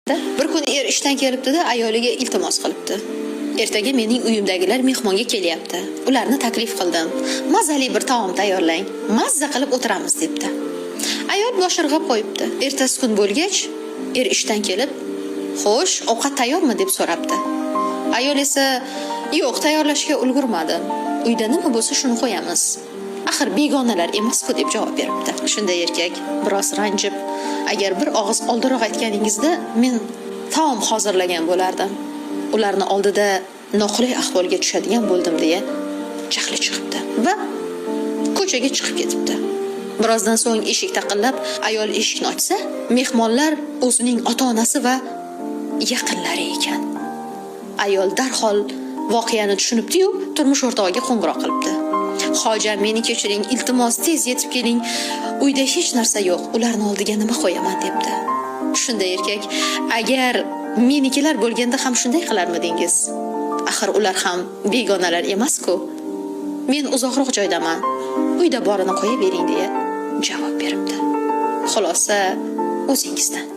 Bir kun er ishdan kelibdi-da, ayoliga iltimos qilibdi. Ertaga mening uyimdagilar mehmonga kelyapti. Ularni taklif qildim. Mazali bir taom tayyorlang, mazza qilib o'tiramiz debdi. Ayol bosh irg'ab qo'yibdi. Ertasi kun bo'lgach, er ishdan kelib, "Xo'sh, ovqat tayyormi?" deb so'rabdi. Ayol esa, "Yo'q, tayyorlashga ulgurmadim. Uyda nima bo'lsa shuni qo'yamiz. Axir begonalar emas-ku" deb javob beribdi. Shunda erkak biroz ranjib, "Agar bir og'iz oldinroq aytganingizda, men taom hozirlagan bo'lardim. Ularni oldida noqulay ahvolga tushadigan bo'ldim" deya jahli chiqibdi va ko'chaga chiqib ketibdi. Birozdan so'ng eshik taqillab, ayol eshikni ochsa, mehmonlar o'zining ota-onasi va yaqinlari ekan. Ayol darhol voqeani tushunibdi-yu, turmush o'rtog'iga qo'ng'iroq qilibdi. "Hojam, meni kechiring, iltimos tez yetib keling. Uyda hech narsa yo'q. Ularni oldiga nima qo'yaman?" debdi. Shunda erkak, "Agar menikilar bo'lganda ham shunday qilarmidingiz? Axir ular ham begonalar emas-ku. Men uzoqroq joydaman. Uyda borini qo'ya bering" deya javob beribdi. Xulosa o'zingizdan.